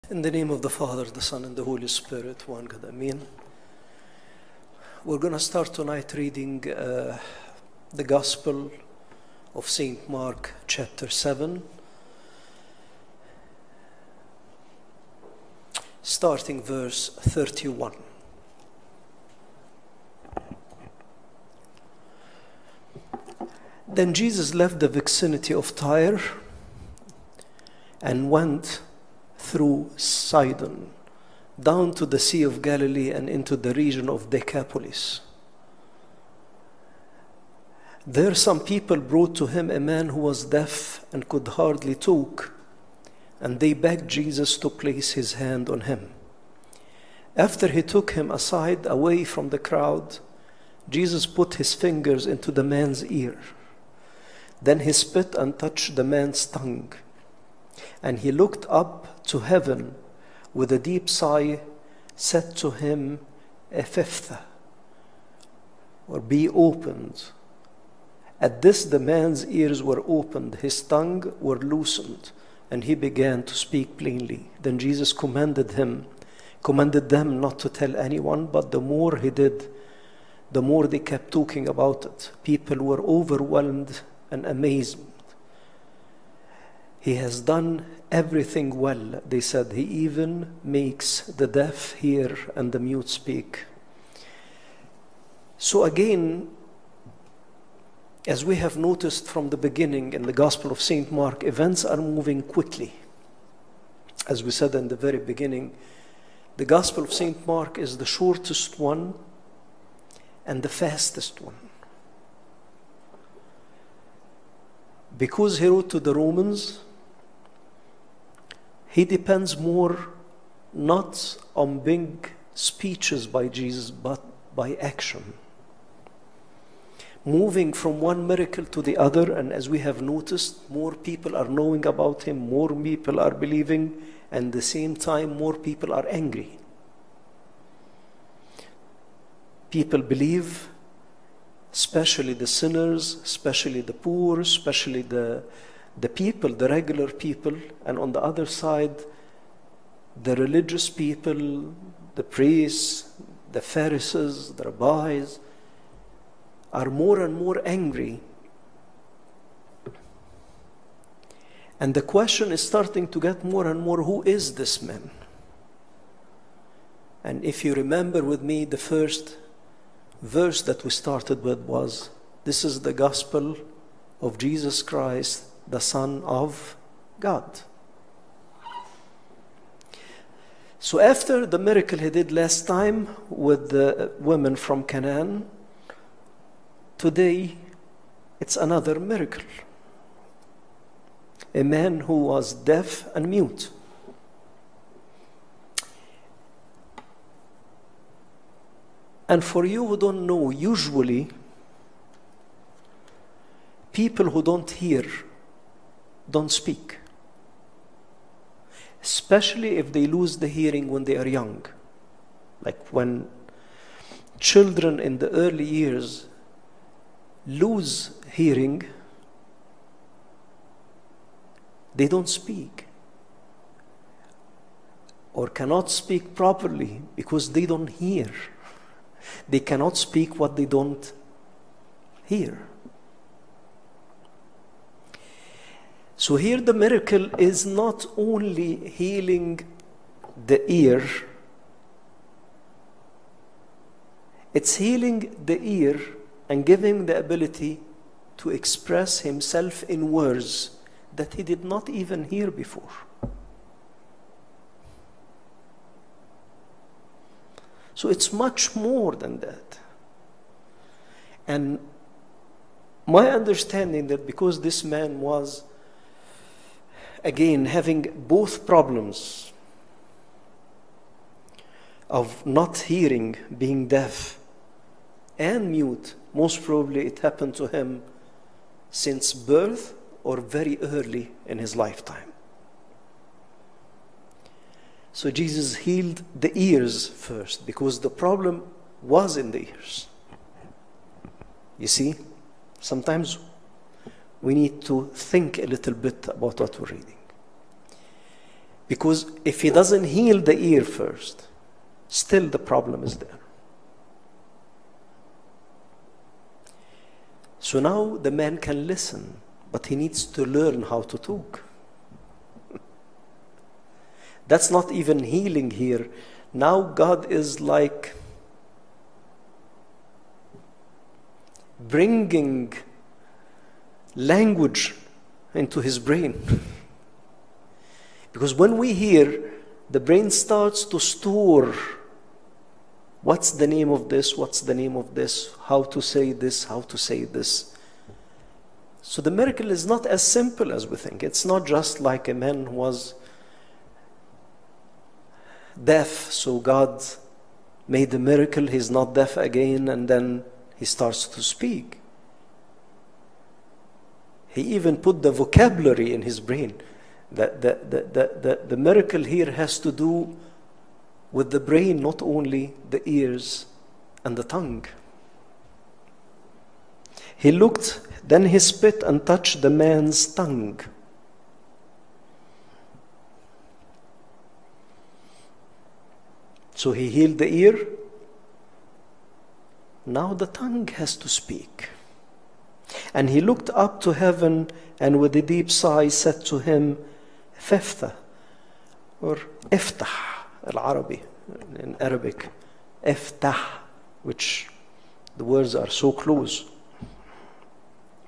In the name of the Father, the Son, and the Holy Spirit, one God, Amen. We're going to start tonight reading the Gospel of St. Mark, chapter 7, starting verse 31. Then Jesus left the vicinity of Tyre and went through Sidon, down to the Sea of Galilee and into the region of Decapolis. There some people brought to him a man who was deaf and could hardly talk, and they begged Jesus to place his hand on him. After he took him aside, away from the crowd, Jesus put his fingers into the man's ear. Then he spit and touched the man's tongue. And he looked up to heaven with a deep sigh, said to him, Ephphatha, or be opened. At this the man's ears were opened, his tongue were loosened, and he began to speak plainly. Then Jesus commanded them not to tell anyone, but the more he did, the more they kept talking about it. People were overwhelmed and amazed. He has done everything well, they said. He even makes the deaf hear and the mute speak. So again, as we have noticed from the beginning in the Gospel of St. Mark, events are moving quickly. As we said in the very beginning, the Gospel of St. Mark is the shortest one and the fastest one. Because he wrote to the Romans, he depends more not on big speeches by Jesus, but by action. Moving from one miracle to the other, and as we have noticed, more people are knowing about him, more people are believing, and at the same time, more people are angry. People believe, especially the sinners, especially the poor, especially the people, the regular people, and on the other side, the religious people, the priests, the Pharisees, the rabbis, are more and more angry. And the question is starting to get more and more, who is this man? And if you remember with me, the first verse that we started with was, this is the gospel of Jesus Christ, the Son of God. So after the miracle he did last time with the women from Canaan, today it's another miracle. A man who was deaf and mute. And for you who don't know, usually people who don't hear don't speak, especially if they lose the hearing when they are young. Like when children in the early years lose hearing, they don't speak or cannot speak properly because they don't hear. They cannot speak what they don't hear. So here the miracle is not only healing the ear, it's healing the ear and giving him the ability to express himself in words that he did not even hear before. So it's much more than that. And my understanding that because this man was, again, having both problems of not hearing, being deaf, and mute, most probably it happened to him since birth or very early in his lifetime. So Jesus healed the ears first because the problem was in the ears. You see, sometimes we need to think a little bit about what we're reading. Because if he doesn't heal the ear first, still the problem is there. So now the man can listen, but he needs to learn how to talk. That's not even healing here. Now God is like bringing language into his brain. Because when we hear, the brain starts to store what's the name of this, what's the name of this, how to say this, how to say this. So the miracle is not as simple as we think. It's not just like a man who was deaf, so God made a miracle, he's not deaf again, and then he starts to speak. He even put the vocabulary in his brain. The miracle here has to do with the brain, not only the ears and the tongue. He looked, then he spit and touched the man's tongue. So he healed the ear. Now the tongue has to speak. And he looked up to heaven and with a deep sigh said to him, Feftah, or Iftah, al-Arabi, in Arabic, Iftah, which the words are so close.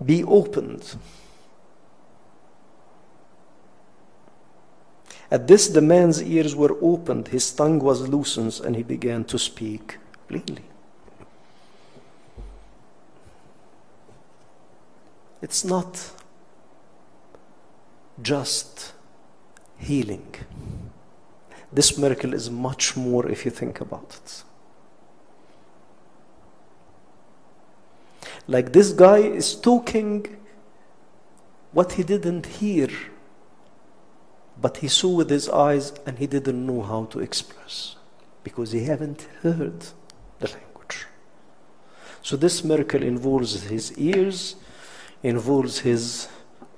Be opened. At this, the man's ears were opened, his tongue was loosened, and he began to speak plainly. It's not just healing. This miracle is much more if you think about it. Like this guy is talking what he didn't hear, but he saw with his eyes and he didn't know how to express because he haven't heard the language. So this miracle involves his ears, involves his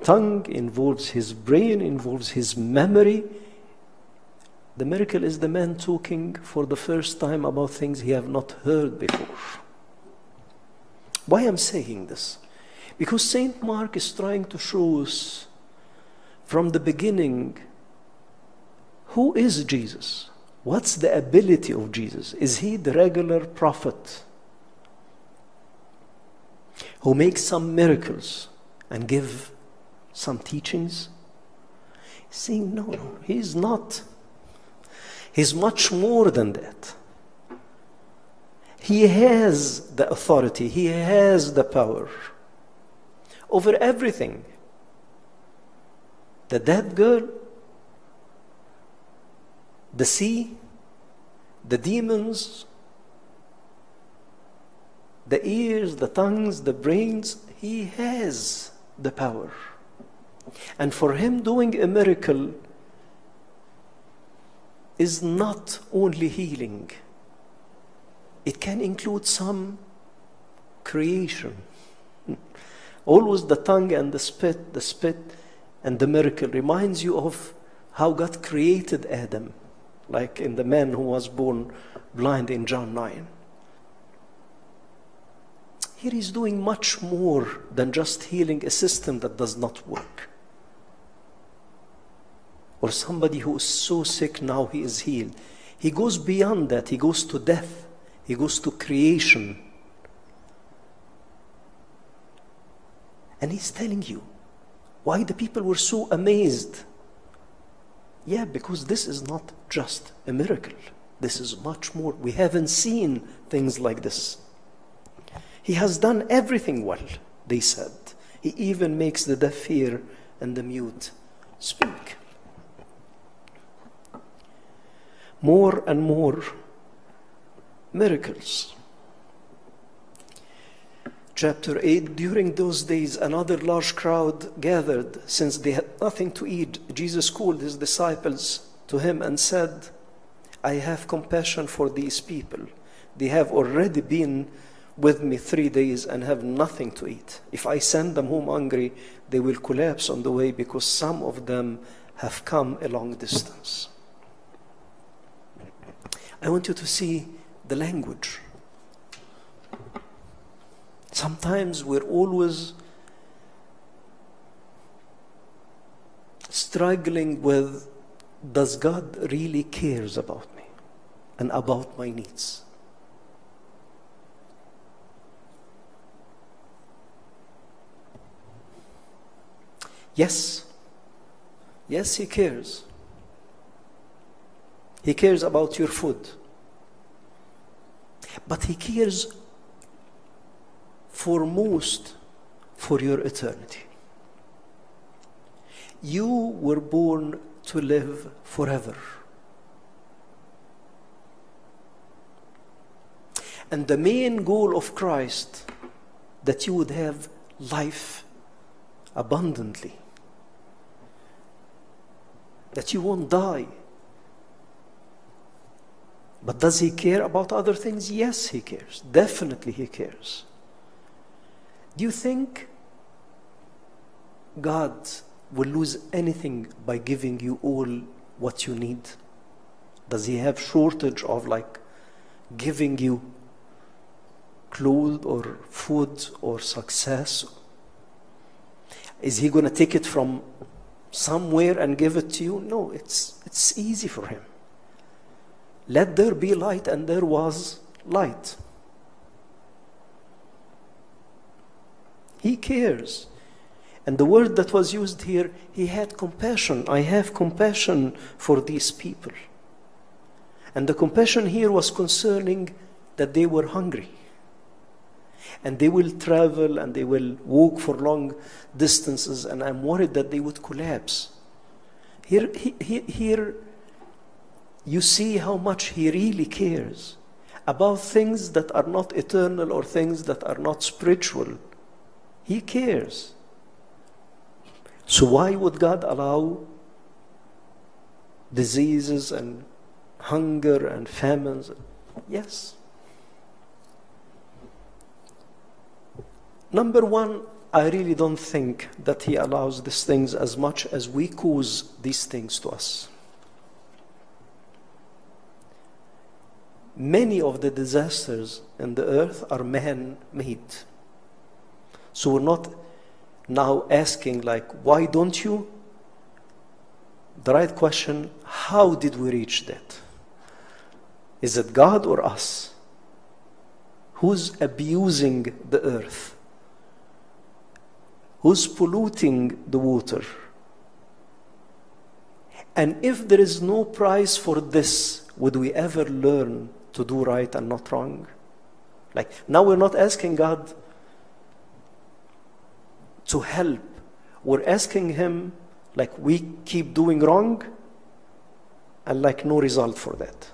tongue, involves his brain, involves his memory. The miracle is the man talking for the first time about things he have not heard before. Why I'm saying this? Because Saint Mark is trying to show us from the beginning, who is Jesus? What's the ability of Jesus? Is he the regular prophet who makes some miracles and give some teachings? He's saying, no, he's not. He's much more than that. He has the authority, he has the power over everything. The dead girl, the sea, the demons, the ears, the tongues, the brains, he has the power. And for him doing a miracle is not only healing. It can include some creation. Always the tongue and the spit and the miracle reminds you of how God created Adam, like in the man who was born blind in John 9. Here he's doing much more than just healing a system that does not work. Or somebody who is so sick now he is healed. He goes beyond that. He goes to death. He goes to creation. And he's telling you why the people were so amazed. Yeah, because this is not just a miracle. This is much more. We haven't seen things like this. He has done everything well, they said. He even makes the deaf hear and the mute speak. More and more miracles. Chapter 8, during those days, another large crowd gathered. Since they had nothing to eat, Jesus called his disciples to him and said, I have compassion for these people. They have already been with me 3 days and have nothing to eat. If I send them home hungry, they will collapse on the way because some of them have come a long distance. I want you to see the language. Sometimes we're always struggling with, does God really cares about me and about my needs? Yes. Yes, He cares. He cares about your food. But He cares foremost for your eternity. You were born to live forever. And the main goal of Christ, that you would have life abundantly, that you won't die. But does He care about other things? Yes, He cares. Definitely He cares. Do you think God will lose anything by giving you all what you need? Does He have shortage of giving you clothes or food or success? Is He going to take it from somewhere and give it to you? No, it's easy for Him. Let there be light, and there was light. He cares. And the word that was used here, He had compassion. I have compassion for these people. And the compassion here was concerning that they were hungry. And they will travel and they will walk for long distances, and I'm worried that they would collapse. Here you see how much He really cares about things that are not eternal or things that are not spiritual. He cares. So why would God allow diseases and hunger and famines? Yes. Number one, I really don't think that He allows these things as much as we cause these things to us. Many of the disasters in the earth are man-made. So we're not now asking why don't you? The right question, how did we reach that? Is it God or us? Who's abusing the earth? Who's polluting the water? And if there is no price for this, would we ever learn to do right and not wrong? Now we're not asking God to help. We're asking Him we keep doing wrong and no result for that.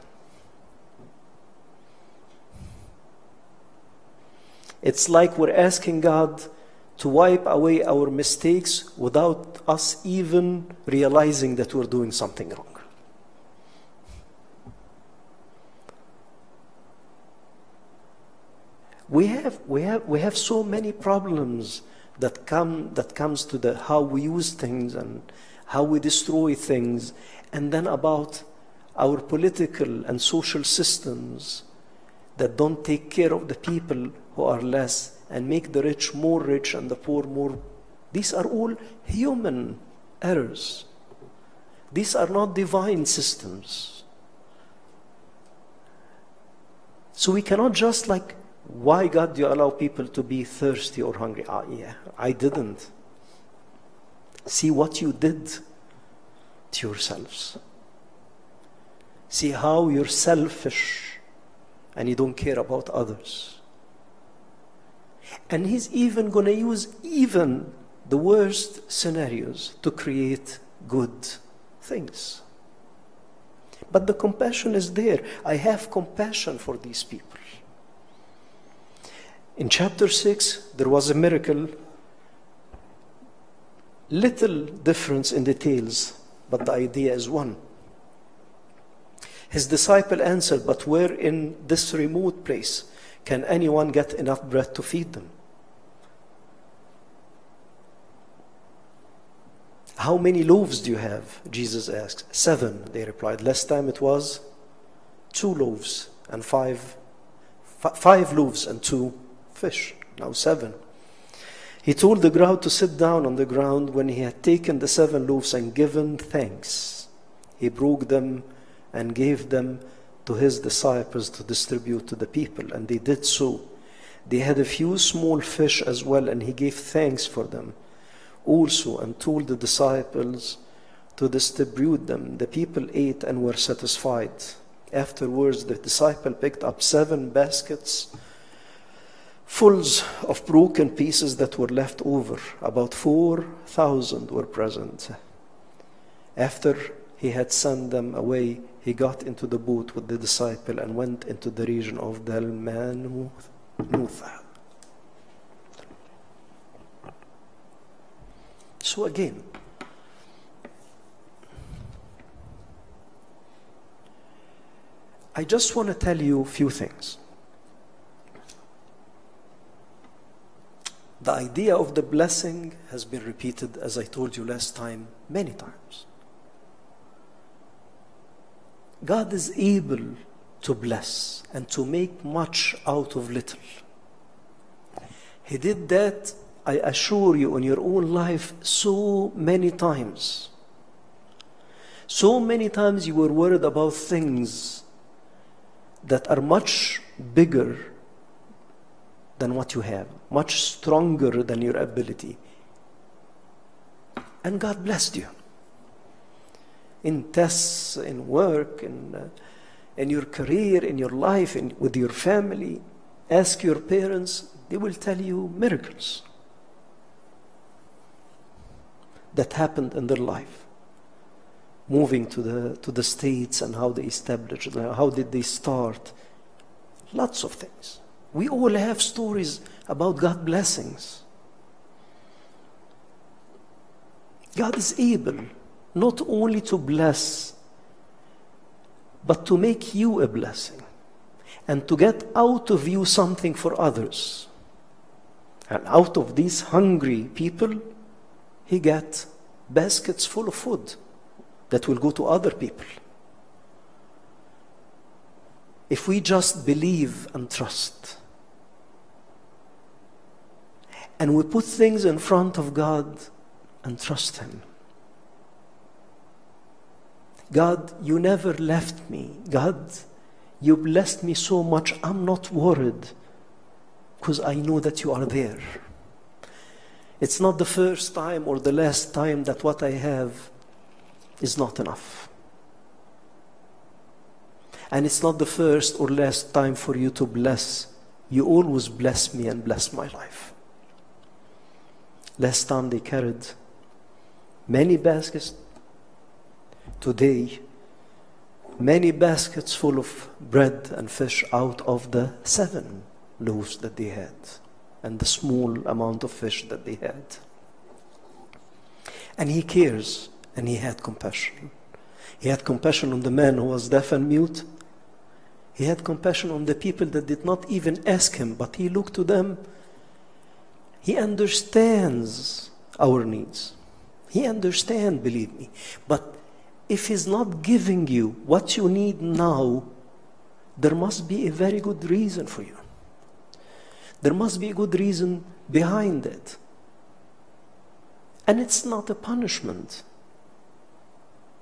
It's like we're asking God to wipe away our mistakes without us even realizing that we're doing something wrong. We have so many problems that comes to how we use things and how we destroy things, and then about our political and social systems that don't take care of the people who are less and make the rich more rich and the poor more. These are all human errors. These are not divine systems. So we cannot just why God do you allow people to be thirsty or hungry? Yeah, I didn't. See what you did to yourselves. See how you're selfish and you don't care about others. And He's even going to use even the worst scenarios to create good things. But the compassion is there. I have compassion for these people. In chapter 6, there was a miracle. Little difference in details, but the idea is one. His disciple answered, "But where in this remote place can anyone get enough bread to feed them?" How many loaves do you have? Jesus asked. 7, they replied. Last time it was 2 loaves and 5 loaves and 2 fish. Now 7. He told the crowd to sit down on the ground. When he had taken the 7 loaves and given thanks, he broke them and gave them to his disciples to distribute to the people. And they did so. They had a few small fish as well, and he gave thanks for them also and told the disciples to distribute them. The people ate and were satisfied. Afterwards, the disciple picked up 7 baskets full of broken pieces that were left over. About 4,000 were present. After he had sent them away, he got into the boat with the disciple and went into the region of Dalmanutha. So again, I just want to tell you a few things. The idea of the blessing has been repeated, as I told you last time, many times. God is able to bless and to make much out of little. He did that, I assure you, in your own life so many times. So many times you were worried about things that are much bigger than what you have, much stronger than your ability. And God blessed you. In tests, in work, in your career, in your life, with your family. Ask your parents, they will tell you miracles that happened in their life. Moving to the States and how they established, how did they start. Lots of things. We all have stories about God's blessings. God is able not only to bless, but to make you a blessing and to get out of you something for others. And out of these hungry people, he got baskets full of food that will go to other people. If we just believe and trust, and we put things in front of God and trust Him. God, you never left me. God, you blessed me so much, I'm not worried because I know that you are there. It's not the first time or the last time that what I have is not enough. And it's not the first or last time for you to bless. You always bless me and bless my life. Last time they carried many baskets. Today, many baskets full of bread and fish out of the 7 loaves that they had and the small amount of fish that they had. And He cares, and He had compassion. He had compassion on the man who was deaf and mute. He had compassion on the people that did not even ask Him, but He looked to them. He understands our needs. He understands, believe me. But if He's not giving you what you need now, there must be a very good reason for you. There must be a good reason behind it. And it's not a punishment.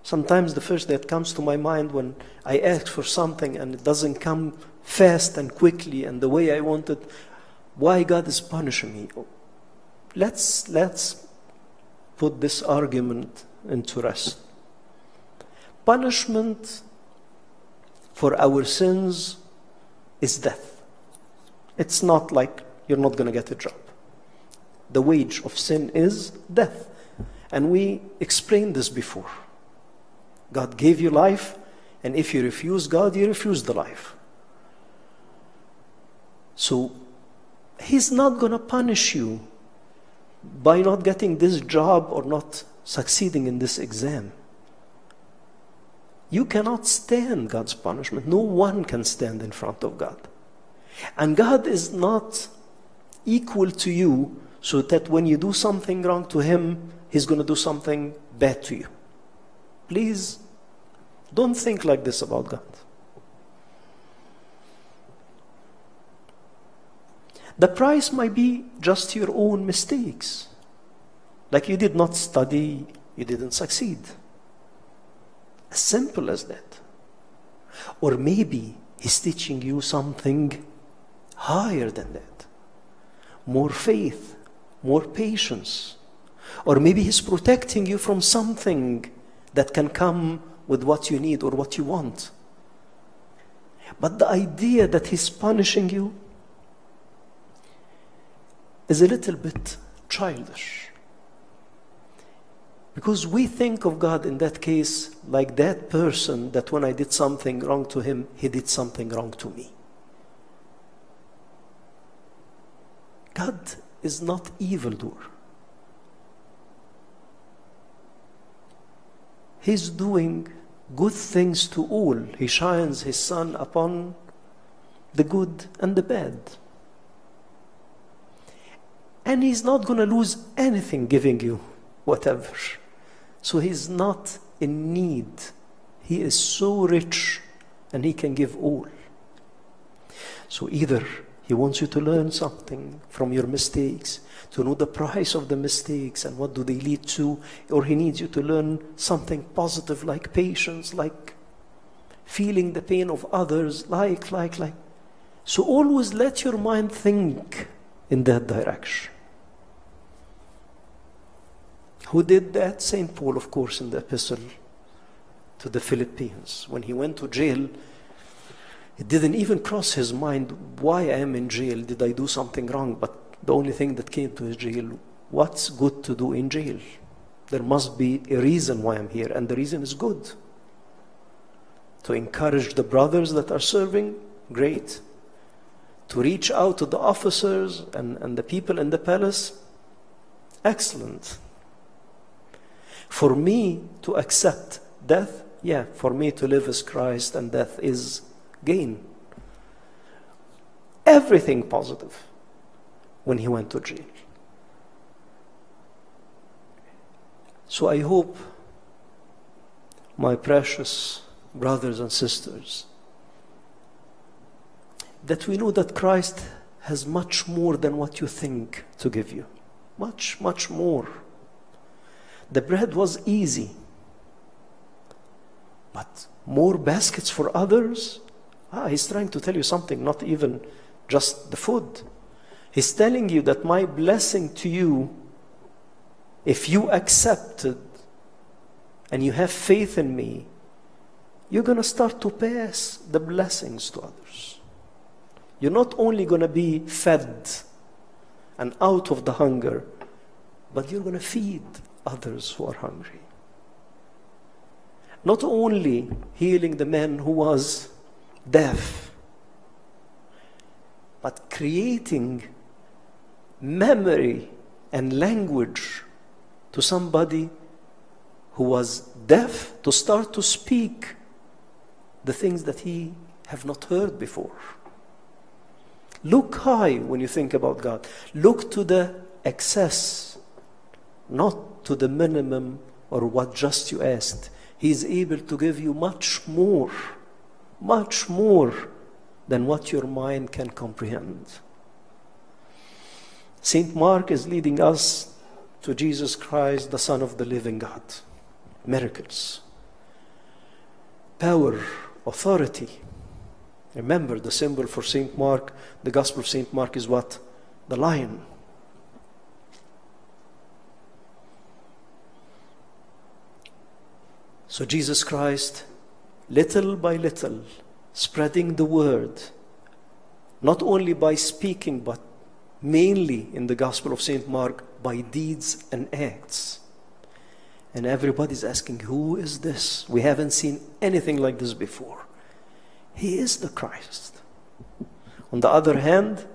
Sometimes the first that comes to my mind when I ask for something and it doesn't come fast and quickly and the way I want it, why God is punishing me? Let's put this argument into rest. Punishment for our sins is death. It's not like you're not going to get a job. The wage of sin is death. And we explained this before. God gave you life, and if you refuse God, you refuse the life. So He's not going to punish you by not getting this job or not succeeding in this exam. You cannot stand God's punishment. No one can stand in front of God. And God is not equal to you so that when you do something wrong to Him, He's going to do something bad to you. Please, don't think like this about God. The price might be just your own mistakes. Like you did not study, you didn't succeed. As simple as that. Or maybe He's teaching you something higher than that. More faith, more patience. Or maybe He's protecting you from something that can come with what you need or what you want. But the idea that He's punishing you is a little bit childish. Because we think of God in that case like that person that when I did something wrong to him, he did something wrong to me. God is not evildoer. He's doing good things to all. He shines His sun upon the good and the bad. And He's not going to lose anything giving you whatever. So He's not in need. He is so rich and He can give all. So either He wants you to learn something from your mistakes, to know the price of the mistakes and what do they lead to, or He needs you to learn something positive like patience, like feeling the pain of others, like. So always let your mind think in that direction. Who did that? St. Paul, of course, in the epistle to the Philippians. When he went to jail, it didn't even cross his mind, why I am in jail? Did I do something wrong? But the only thing that came to his jail, what's good to do in jail? There must be a reason why I'm here, and the reason is good. To encourage the brothers that are serving, great. To reach out to the officers and the people in the palace, excellent. For me to accept death, yeah, for me to live as Christ and death is gain. Everything positive when he went to jail. So I hope, my precious brothers and sisters, that we know that Christ has much more than what you think to give you. Much, much more. The bread was easy, but more baskets for others? He's trying to tell you something, not even just the food. He's telling you that my blessing to you, if you accept it and you have faith in me, you're going to start to pass the blessings to others. You're not only going to be fed and out of the hunger, but you're going to feed others who are hungry. Not only healing the man who was deaf, but creating memory and language to somebody who was deaf to start to speak the things that he have not heard before. Look high when you think about God. Look to the excess, not to the minimum or what just you asked. He is able to give you much more than what your mind can comprehend. St. Mark is leading us to Jesus Christ, the Son of the living God. Miracles, power, authority. Remember, the symbol for St. Mark, the Gospel of St. Mark is what? The lion. So Jesus Christ, little by little, spreading the word, not only by speaking, but mainly in the Gospel of St. Mark, by deeds and acts. And everybody's asking, who is this? We haven't seen anything like this before. He is the Christ. On the other hand,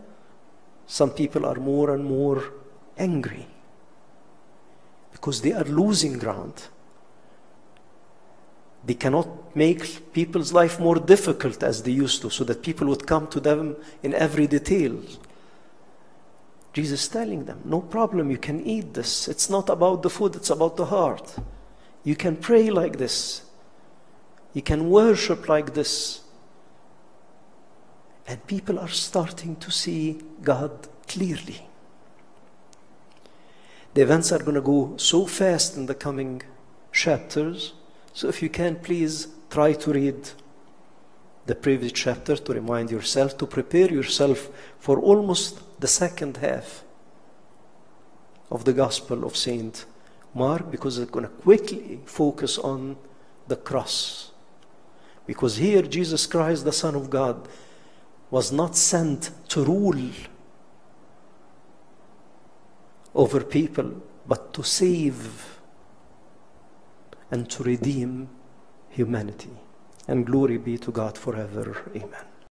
some people are more and more angry because they are losing ground. They cannot make people's life more difficult as they used to, so that people would come to them in every detail. Jesus is telling them, no problem, you can eat this. It's not about the food, it's about the heart. You can pray like this. You can worship like this. And people are starting to see God clearly. The events are going to go so fast in the coming chapters. So if you can, please try to read the previous chapter to remind yourself, to prepare yourself for almost the second half of the Gospel of Saint Mark, because it's going to quickly focus on the cross. Because here Jesus Christ, the Son of God, was not sent to rule over people, but to save and to redeem humanity. And glory be to God forever. Amen.